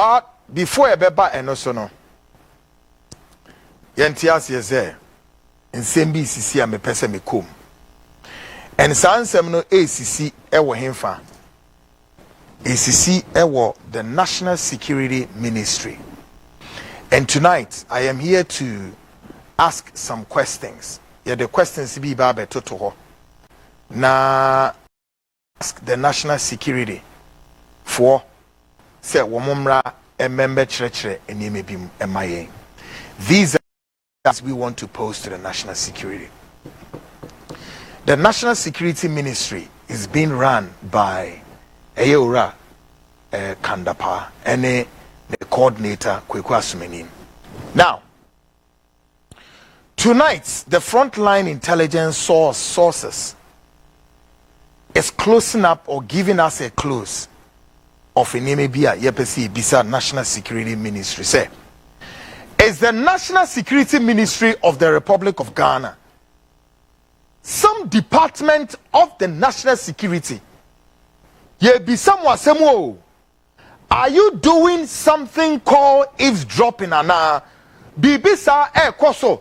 But before ebeba enoso no, yentias yeze, nsembi sisi a mepese me kom. And sansem no ACC ewo hemfa. ACC ewo the National Security Ministry. And tonight I am here to ask some questions. Yeah, the questions be babe toto. Na ask the National Security for say womomra a member church and you may be MIA. These are that we want to pose to the National Security. The National Security Ministry is being run by Eyeora Kandapa and the coordinator Kweku Asumenim. Now, tonight the frontline intelligence sources is closing up or giving us a close of an NIB beside National Security Ministry. Say, is the National Security Ministry of the Republic of Ghana some department of the national security? Are you doing something called eavesdropping? Ana Bibisa koso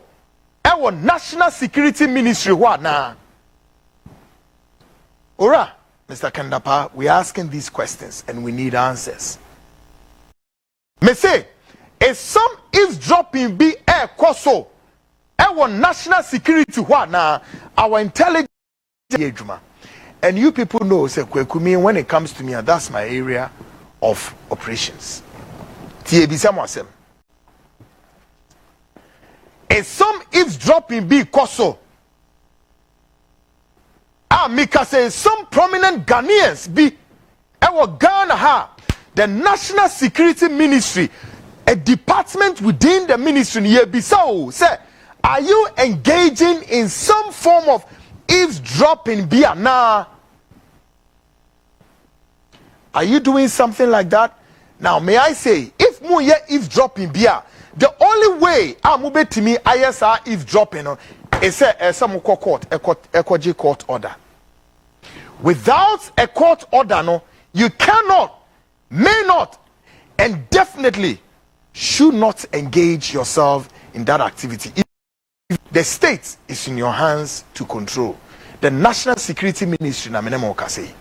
ewo National Security Ministry what na? Ora, Mr. Kandapa, we are asking these questions and we need answers. Me say, is some eavesdropping be koso ewo National Security what na? Our intelligence. And you people know, say, Kwekumi, when it comes to me, that's my area of operations. Is some eavesdropping be koso? Mika says some prominent Ghanaians be our Ghana ha the National Security Ministry, a department within the ministry. So, say, are you engaging in some form of eavesdropping? Now, are you doing something like that? Now, may I say, if mu ye eavesdropping bia, the only way amube to me ISR eavesdropping is some court, a court order. Without a court order, no, you cannot, may not, and definitely should not engage yourself in that activity. The state is in your hands to control. The National Security Ministry na menemo kasi.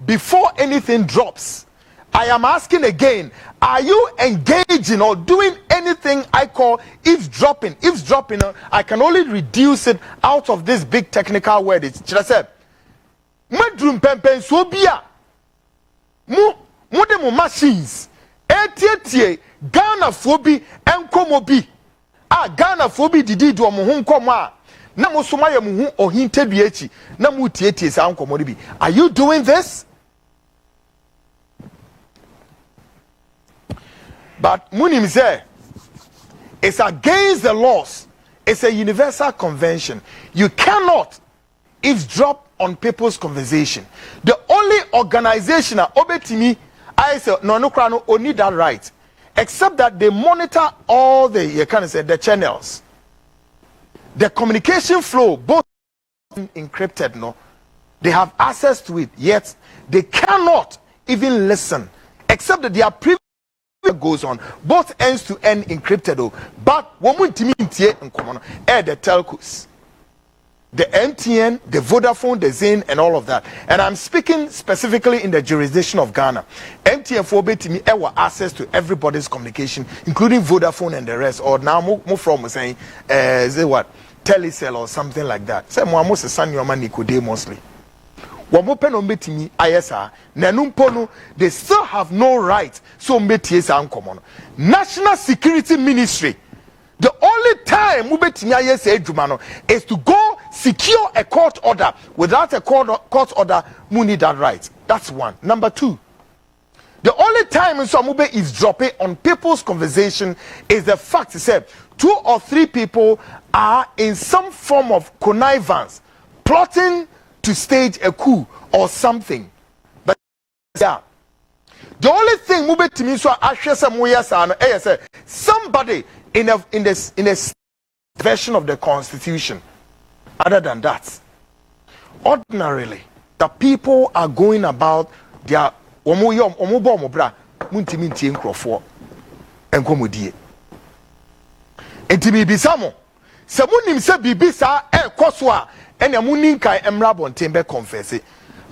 Before anything drops, I am asking again, are you engaging or doing anything I call eavesdropping? Eavesdropping, I can only reduce it out of this big technical word. It's just said, madrum pempen sobia mu de machines etietie Ghana fobi enkomobi Ghana fobi didi do mo hu nkoma na mo soma ya mo hu ohintadu echi na mo tietie sa nkomo bi. Are you doing this? But munim say it's against the laws. It's a universal convention. You cannot eavesdrop on people's conversation. The only organization obetimi I say no need that right, except that they monitor all the the channels, the communication flow, both encrypted. No, they have access to it, yet they cannot even listen, except that they are privileged. Goes on both ends to end encrypted. But woman the telcos, the MTN, the Vodafone, the Zain, and all of that. And I'm speaking specifically in the jurisdiction of Ghana. MTN for me access to everybody's communication, including Vodafone and the rest. Or now more from saying say what Telecel or something like that. Say more almost a son your man mostly. They still have no right. So National Security Ministry, the only time is to go secure a court order. Without a court order, we need that right. That's one. Number two, the only time Mube is dropping on people's conversation is the fact that 2 or 3 people are in some form of connivance, plotting to stage a coup or something. But yeah, the only thing mube to me so somebody in a version of the Constitution. Other than that, ordinarily, the people are going about their omo bo omo bra muntimi ntie nkrofo enkomodie entimi bisamo se munim se bibisa ekoso a ene muninkan emra bonten be confess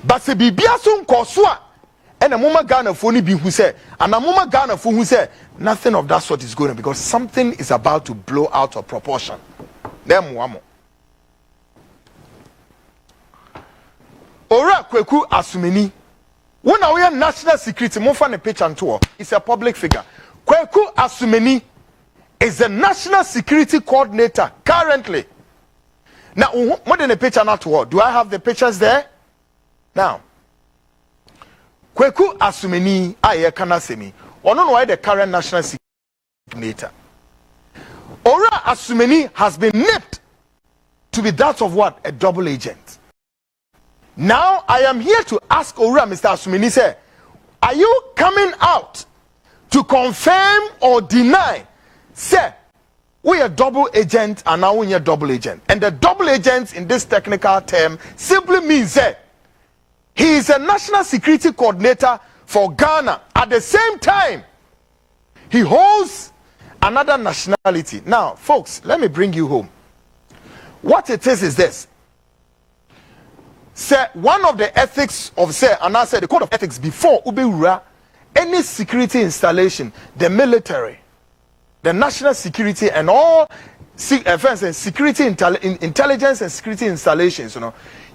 but se bibia so nkoso a ene moma Ghana fo ni bi hu se ana moma Ghana fo hu se nothing of that sort is going on because something is about to blow out of proportion. Them wamo. Ora Kweku Asumeni. When we are national security, Mofa ne picture and it's a public figure. Kweku Asumeni is the national security coordinator currently. Now, more than a picture and tour. Do I have the pictures there? Now, Kweku Asumeni, I cannot see me. Or no, why the current national security coordinator. Ora Asumeni has been nipped to be that of what? A double agent. Now I am here to ask Ora, Mr. Asumeni, say, are you coming out to confirm or deny, say, we are double agent and now we are double agent? And the double agent in this technical term simply means that he is a national security coordinator for Ghana. At the same time, he holds another nationality. Now, folks, let me bring you home. What it is this. Say, one of the ethics of, say, and I said the code of ethics before Ubeura, any security installation, the military, the national security, and all security intelligence and security installations,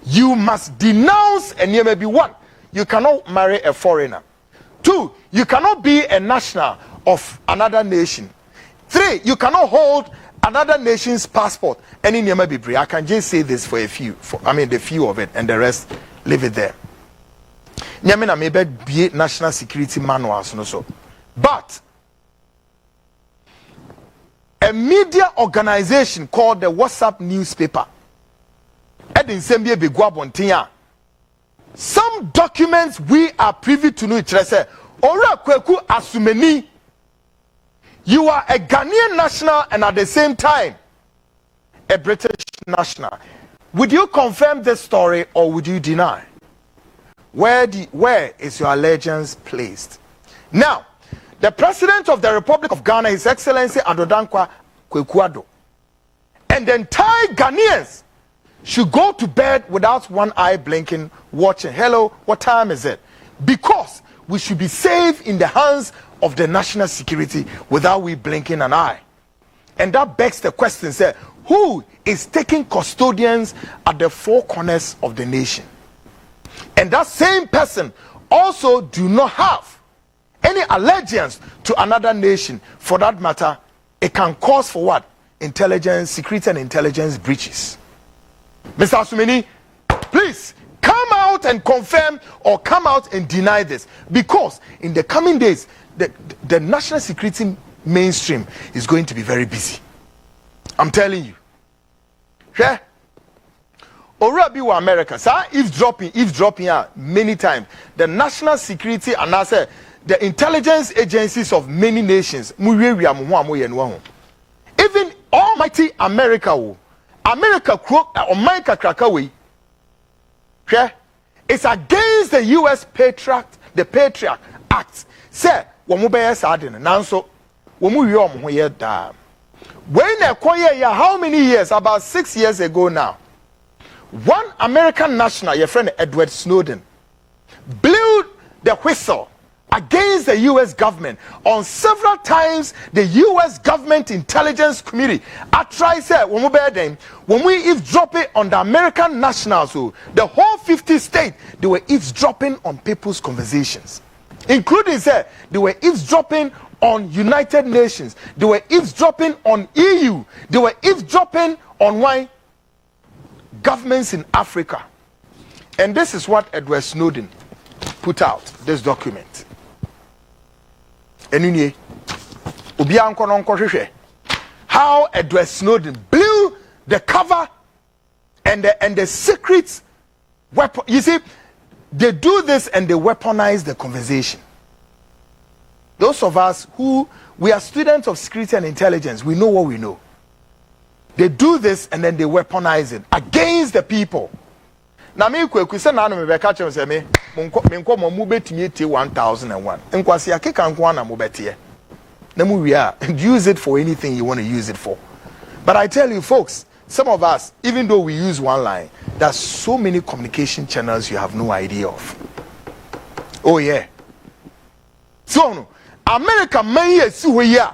you must denounce, and you may be one, you cannot marry a foreigner. 2, you cannot be a national of another nation. 3, you cannot hold another nation's passport. And in Yamabibre, I can just say this for a few, the few of it, and the rest, leave it there. Nyamina maybe be national security manuals, so. But a media organization called the WhatsApp newspaper, some documents we are privy to know each other. Ora Kweku Asumeni, you are a Ghanaian national and at the same time a British national. Would you confirm this story or would you deny? Where is your allegiance placed? Now, the President of the Republic of Ghana, His Excellency Adodankwa Kweku, and the entire Ghanaians should go to bed without one eye blinking, watching. Hello, what time is it? Because we should be safe in the hands of the national security without we blinking an eye. And that begs the question, say, who is taking custodians at the four corners of the nation? And that same person also do not have any allegiance to another nation. For that matter, it can cause for what? Intelligence, security and intelligence breaches. Mr. Asumeni, please come out and confirm or come out and deny this, because in the coming days the national security mainstream is going to be very busy. I'm telling you. Yeah. Already wa America, sir, eavesdropping many times. The national security and I say the intelligence agencies of many nations, even almighty America, America Krakaway, it's against the US Patriot Act. Say, Nanso, how many years? About 6 years ago now. One American national, your friend Edward Snowden, blew the whistle against the US government. On several times, the US government intelligence committee, I try say, when we eavesdropping on the American nationals, the whole 50 states, they were eavesdropping on people's conversations. Including, say, they were eavesdropping on United Nations. They were eavesdropping on EU. They were eavesdropping on why governments in Africa. And this is what Edward Snowden put out, this document. How Edward Snowden blew the cover and the secret weapon. You see, they do this and they weaponize the conversation. Those of us who we are students of security and intelligence, we know what we know. They do this and then they weaponize it against the people. na me kwaku se na no me be ka chem se me nko mo betimi etie 1001 nkwase akeka nko na mo betie na mu wi a use it for anything you want to use it for. But I tell you folks, some of us, even though we use one line, there's so many communication channels you have no idea of. Oh yeah. So no, America may yes here.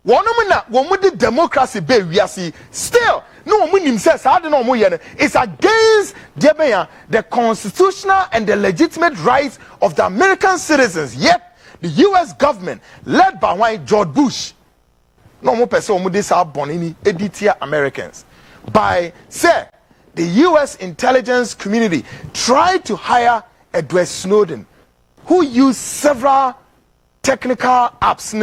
One woman democracy be we see still no woman himself I don't know it's against the constitutional and the legitimate rights of the American citizens. Yet the US government led by George Bush no more person this are born editia Americans by say the US intelligence community tried to hire Edward Snowden, who used several technical apps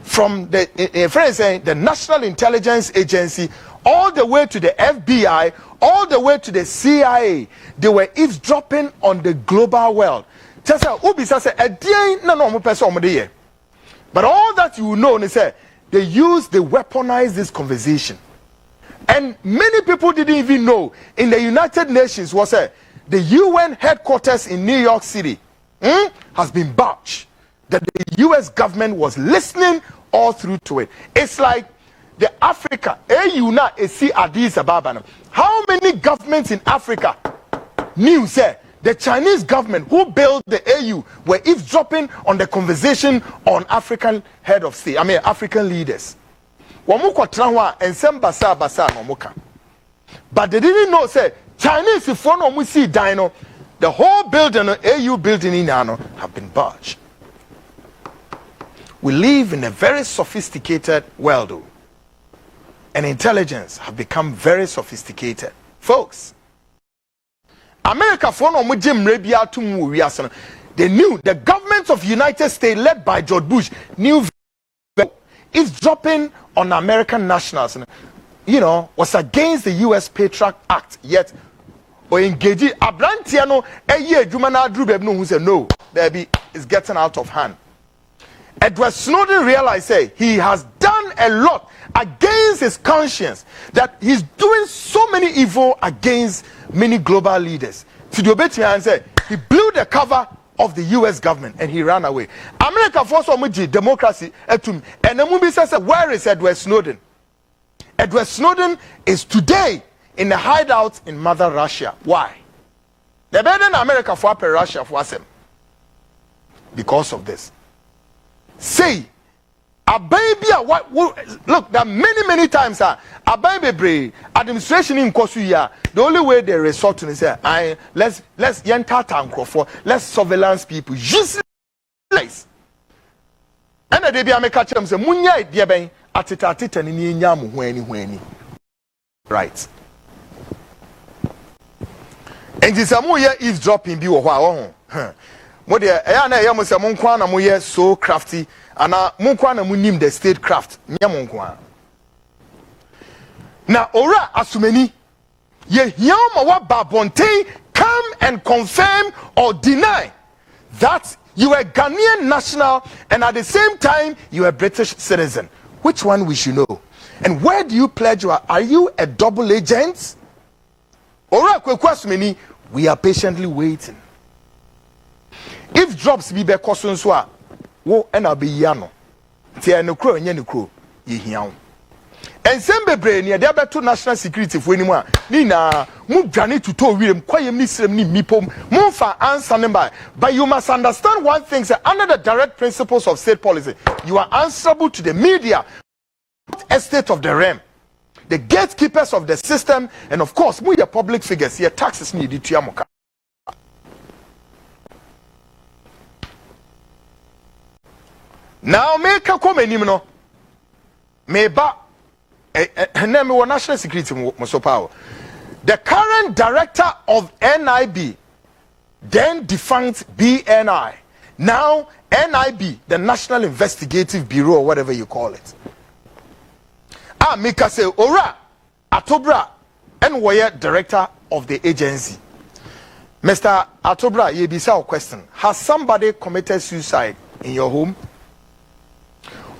from the National Intelligence Agency all the way to the FBI, all the way to the CIA. They were eavesdropping on the global world. But all that you know is that they weaponized this conversation. And many people didn't even know in the United Nations was the UN headquarters in New York City has been botched. That the US government was listening all through to it. It's like the Africa, Addis Ababa. How many governments in Africa knew, say, the Chinese government who built the AU were eavesdropping on the conversation on African head of state, African leaders. But they didn't know, say, Chinese, if one we see dino, the whole building, AU building in Nano, have been botched. We live in a very sophisticated world, and intelligence have become very sophisticated. Folks, America, they knew the government of the United States, led by George Bush, knew it's dropping on American nationals, was against the US Patriot Act, yet or engage Abrantiano a year Jumana Drew who said no, baby, it's getting out of hand. Edward Snowden realized he has done a lot against his conscience, that he's doing so many evil against many global leaders. To the obey and said he blew the cover of the US government and he ran away. America forced democracy and the movie says, where is Edward Snowden? Edward Snowden is today in a hideout in Mother Russia. Why? The better than America for Russia for them. Because of this. Say, a baby, look, there are many times a baby administration in Kosuya, the only way they resort to is let's let's surveillance people. Useless. And the baby make catch them say munya dia ben atita ni nyamu hweni. Right. And this amuye eavesdropping bi wo hwa mo de eya na eya mo se mo nkwa na mo ye so crafty ana mo nkwa na mo nim the statecraft nya mo nkwa na ora asumani ye hia ma wa babonten come and confirm or deny that you are a Ghanaian national and at the same time you are a British citizen. Which one we should know? And where do you pledge your? Are you a double agent? Ora kwasumani, we are patiently waiting. If drops be kosun so a wo na be yano tie no kro nya no kro ye hiawo ensem bebre ne de abeto national security fo enimu a ni na mu dwane tuto wirem kwayem ni srem ni mipom mu fa answer number. But you must understand one thing, say, under the direct principles of state policy, you are answerable to the media, estate of the realm, the gatekeepers of the system, and of course mu your public figures here taxes ni di tuamoka. Now make a comment, no. Meba, name we national security so power. The current director of NIB, then defunct BNI, now NIB, the National Investigative Bureau, or whatever you call it. Mika say, Ora, Atobra, and were director of the agency. Mr. Atobra, you be a question. Has somebody committed suicide in your home?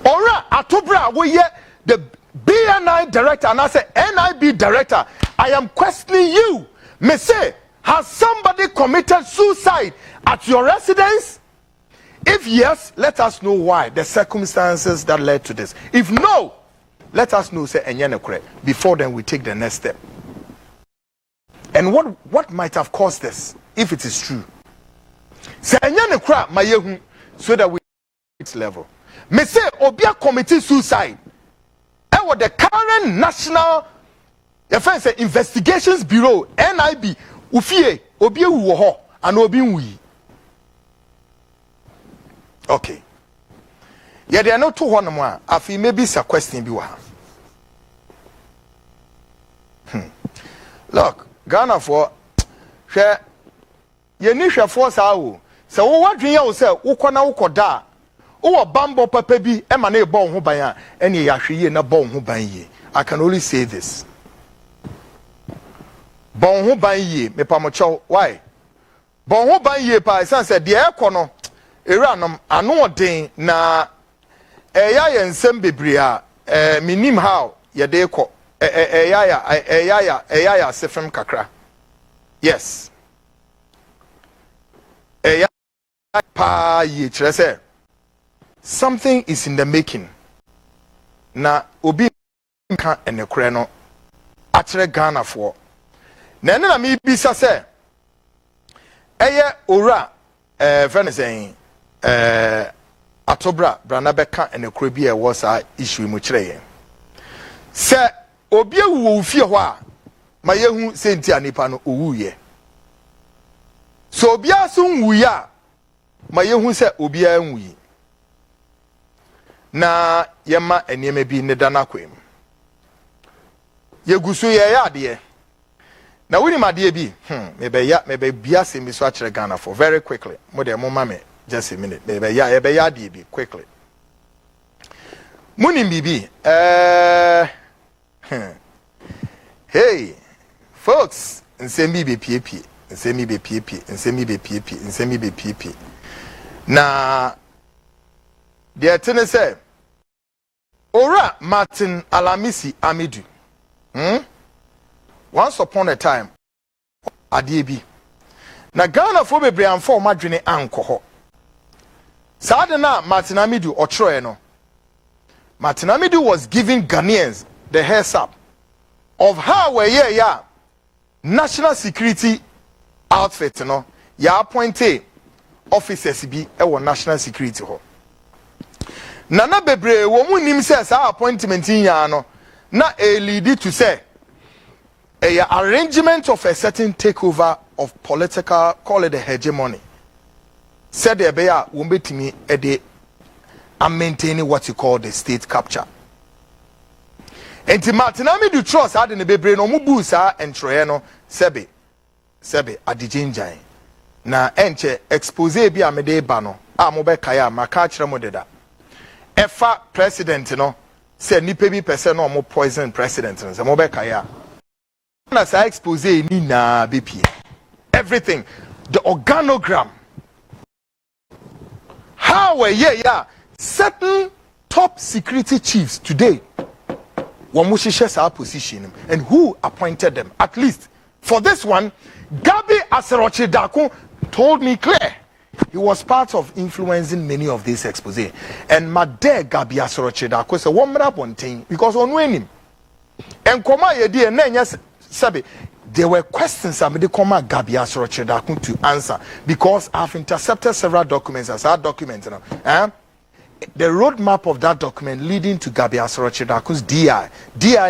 Ora Atobra, we the BNI director and I say NIB director. I am questioning you, Me say, has somebody committed suicide at your residence? If yes, let us know why, the circumstances that led to this. If no, let us know, say, before then we take the next step. And what might have caused this, if it is true? Say, so that we reach level. Me say, Obia committed suicide. And what the current National Defense Investigations Bureau, NIB, Ufie, Obia Uwoho, and Obi Wi. Okay. Yeah, there are no two one more. I feel maybe it's a question. Look, Ghana for share. You need to force out. So what do you say? Ukona ukoda. Uwa bambo pepebi. Emane bon hubaya. Any yashiye na bon hubaye. I can only say this. Bon hubaye. Me pamocho. Why? Bon hubaye pa. San said the air kono. Iranum anu den na eya ye nsem bebria minim how ye de ko eya sefem kakra. Yes, eya pa ye kire say something is in the making na obi ka enekure no akire Ghana for na ene na me bisa say eye ora saying Atobra Branabeka and a Caribbean was our issue much. Sir, Obia will fear why my young Saint Anipano Uye. So Obia soon we are my young said Obia and we. Na Yama and Yeme be Nedanaquim. Yegusu ya dear. Now, when my dear be, maybe Bias in Miss Watcher Ghana for very quickly. Mother, Mommy. Just a minute, baby. Yeah, baby, quickly. Muni bibi. Hey, folks, and send me be PP, and send me be PP, and send me be PP, and send me be PP. Now, the attorney said, Ora Martin Alamisi Amidu. Once upon a time, Adiebi. Na Ghana for bebre and for madrine anko. Sadena Martin Amidu Otroeno. Martin Amidu was giving Ghanaians the heads up of how we national security outfit ya appointed officers be national security ho. Nana bebre wo mu nim say sa appointment ya no na a lead to say a arrangement of a certain takeover of political, call it the hegemony. Said the bear won't be to me a day. I'm maintaining what you call the state capture. And to Martinami do trust had in the baby no mubusa and Troyano Sebe Adijinjai. Na enche expose be a mede bano. Amobe kaya makachra modeda. Efa president no said ni pebi person no more poison president no mobe kaya. As I expose ni na BP. Everything, the organogram. How were certain top security chiefs today shares our position and who appointed them? At least for this one, Gabi Aseroche Dako told me clear. He was part of influencing many of these expose. And my dear Gabi Aseroche Dako said, one up one thing because on winning. And Koma Yedi and Nenyas Sabi. There were questions I made Koma Gabi Aseroche Dako to answer because I've intercepted several documents as our document. The roadmap of that document leading to Gabi Aseroche Dako's DI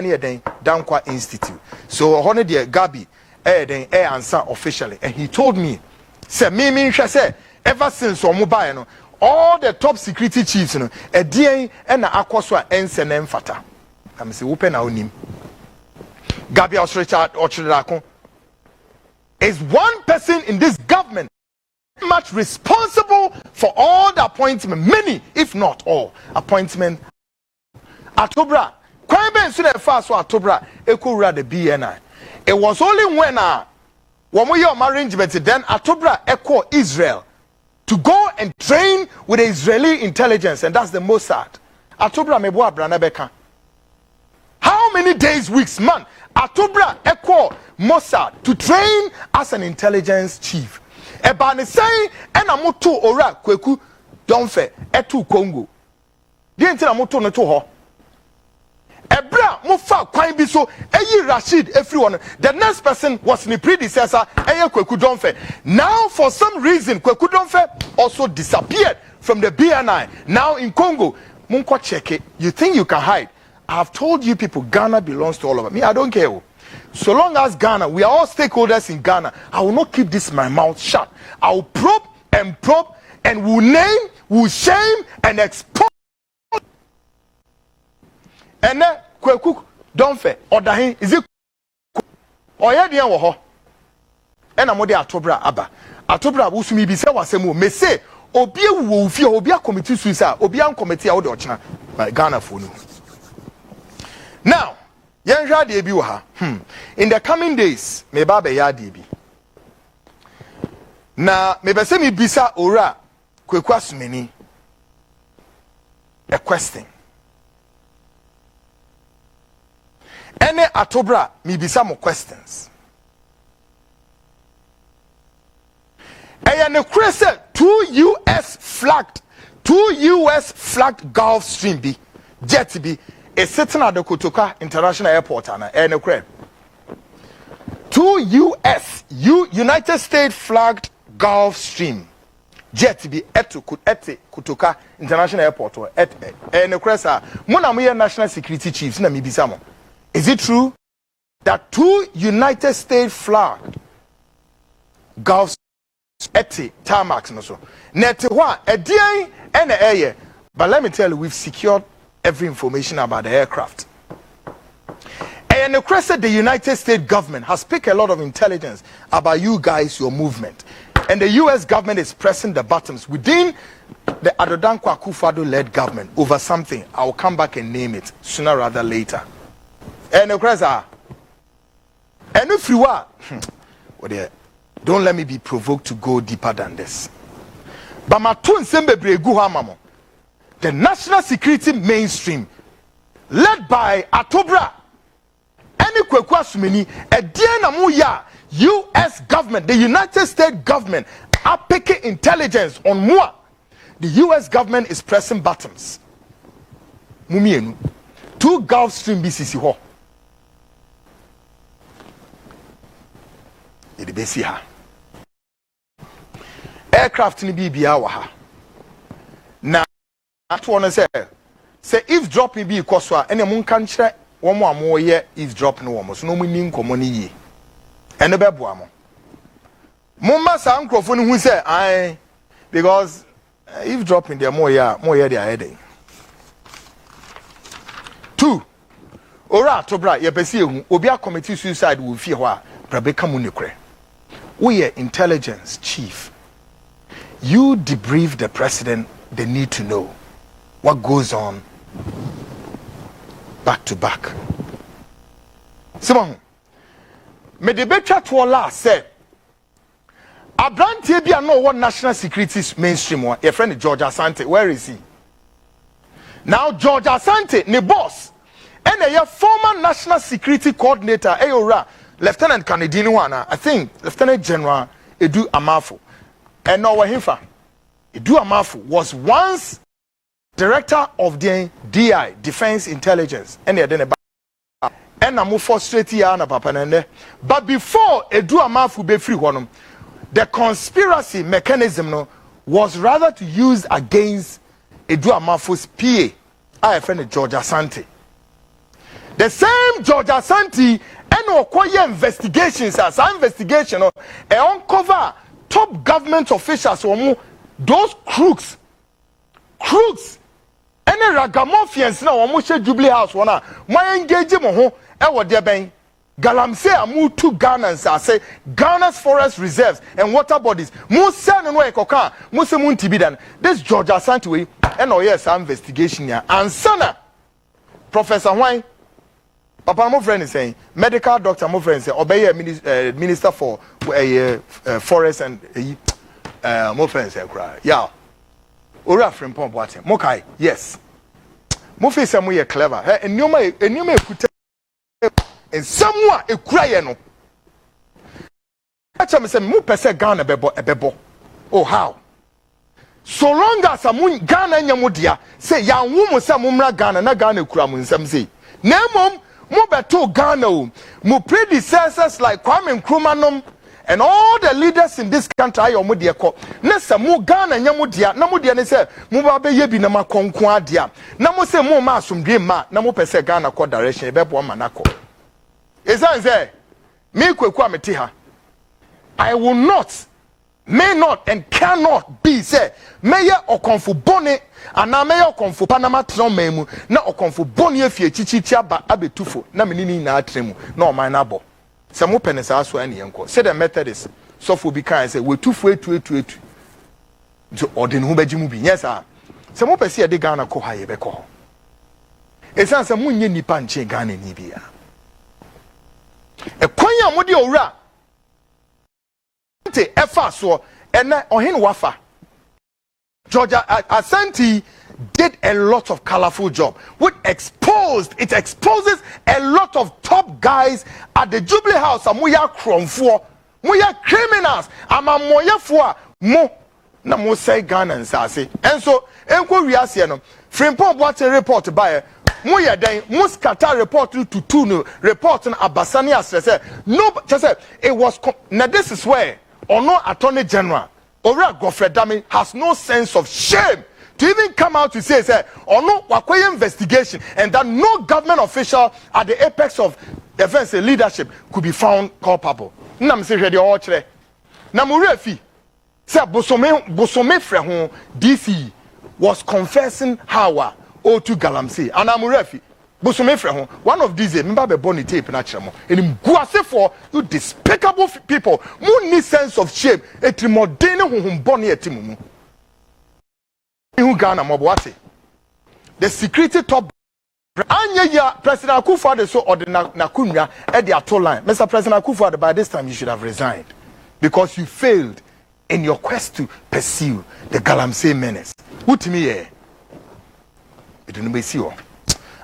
near the Dankwa Institute. So honey dear Gabi then answer officially. And he told me, say me say ever since mobile all the top security chiefs a DI and Aquaswa and Fata. I'm say open our name. Gabi Aseroche Dako is one person in this government much responsible for all the appointment, many if not all appointment. Atobra, Kwebe soon fast so Atobra, Ekura the BNI. It was only when we are arrangement then Atobra echo Israel to go and train with the Israeli intelligence, and that's the Mossad. Atobra meboa Branabeka. How many days, weeks, man, Atobra echo Mossad to train as an intelligence chief. Ebane say ena moto ora Kweku Domfe etu Congo. Di enti na moto no to ho. Ebra mofa kwan bi so eyi Rashid everyone. The next person was the predecessor eye Kweku Domfe. Now for some reason Kweku Domfe also disappeared from the BNI. Now in Congo, Munko check it. You think you can hide? I have told you people, Ghana belongs to all of us. Me, I don't care. So long as Ghana, we are all stakeholders in Ghana. I will not keep this my mouth shut. I will probe, and will name, will shame, and expose. And then Kweku Domfe Odahin is it? Oya dia wo ho. E na mo de Atobra aba. Atobra usumi bi se wasemu me say obi ewu ofie obi committee suicide obi an committee a wo de ochina by Ghana for no. Now, yenhwa de bi wo ha. In the coming days, me ba be ya de bi. Na me be se mi bisa ora Kweku Asumeni a question. Any Atobra me be some questions. And the question 2 US flagged Gulf Stream be jet be is sitting at the Kotoka International Airport and the crane. 2 United States flagged Gulf Stream jet be at Kotoka International Airport or at the cresa. Mona national security chiefs na me be some. Is it true that 2 United States flagged Gulf Eti tarmacs no so? Netwa edian and air. But let me tell you, we've secured every information about the aircraft. And the United States government has picked a lot of intelligence about you guys, your movement. And the US government is pressing the buttons within the Adodankwa Akufo-Addo led government over something. I will come back and name it sooner rather later. And the cresa. And if you are, don't let me be provoked to go deeper than this. But my tune sembe bregu hamamo. The national security mainstream, led by Atobra, any Kweku Asumeni, a DNA US government, the United States government, are picking intelligence on moi. The US government is pressing buttons. Mumienu, 2 Gulf Stream BCC ho. Aircraft ni bibia wa ha na ato no say eavesdropping bi koso a ene mun kan kire wo mo amoye eavesdropping wo mo so no mun ni nkomo ni yi ene beboa mo mun ma sa nkrofo ni hu say ai because eavesdropping dey mo ye dey ahead. 2 ora Atobra ye pese ehu obi a committee suicide wo fie ho a brabeka mu nekure. We are intelligence chief. You debrief the president. They need to know what goes on back to back. Simon, me the better to Allah said, Abranti bi know what national security mainstream one. Your friend George Asante, where is he? Now George Asante, ne boss, and a former national security coordinator, Ayora. Lieutenant Canadian one, I think Lieutenant General Edu Amafu. And now Wahifa. Edu Amafu was once director of the DI, Defense Intelligence. And I move for straight here na papa nende. But before Edu Amafu be free one, the conspiracy mechanism no, was rather to use against Edu Amafu's PA, I friend George Asante. The same George Asante and okoye investigations as investigation uncover top government officials or those crooks any ragamuffins na omo she Jubilee House wana my engage mo ho e wo de ben galamse amu to Ghana and say Ghana's forest reserves and water bodies mu se no ekoka mu se mu ntibidan this George Asante we and yes investigation ya ansana Professor Wine Papa, my friend is saying, medical doctor, my friend is saying, obey minister for forest and my friend is saying, yeah. Ora from Pompoate. Mokai, yes. Mo face am we clever. And you may and someone a cry no. I tell me say mu pese Ghana bebo. Oh how? So long as amun Ghana nyamudia say ya nwumu say mumra Ghana na Ghana kura mu nsam say. Na mom mu beto Ghana o. Mu predecessors like Kwame Nkrumah and all the leaders in this country ayo mu de ko. Na say mu Ghana nyamudia na mu de ne say mu ba be ye bi na makonko adia. Na mu say mu ma asomdwe ma na mu pese Ghana ko direction e bebo ma na ko. Ezan say me kweku amete ha. I will not, may not, and cannot be say mayor or confu bone and na mayor confu Panama tron memu na or confu bone fie chichicha ba abetufo na menini na atremu na o man abo. Se mo penesa aso ani enko. Say the method is so for be kind say we tufo etu. So odin hu beji mu bi. Yes ah. Se mo pese e de Ghana ko ha ye be ko. Esan se munye nipa nche Ghana ni bia. E kwan ya mo de owura Efa so and ohin wafa Georgia Asante did a lot of colorful job which exposes a lot of top guys at the Jubilee House and we are kromfo we are criminals amamoyefo mo na mo say Ghana nsase and so enko wiase no Frimpong what a report by mo ye den mo scatter report to two no report na abasani asese no just say it was now this is where no Attorney General Ora Godfrey Dami has no sense of shame to even come out to say no wakoye investigation and that no government official at the apex of defense leadership could be found culpable. Nam say hwede o kire. Na mo refi say bosome frɛ ho DC was confessing how O2 Galamsey and am refi bosome frɛ ho one of these remember be born tape na kire mo enim guase for you despicable people mu need sense of shame etrimodene honhom bone etimumu who Ghana mo boate the security top anya ya President Akufo-Addo so ordinary na kunwa e dey ato line Mr. President Akufo-Addo by this time you should have resigned because you failed in your quest to pursue the Galamsey menace wutimi ye edunu be si o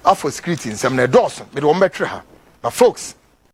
after security in some doors, but one better. But folks,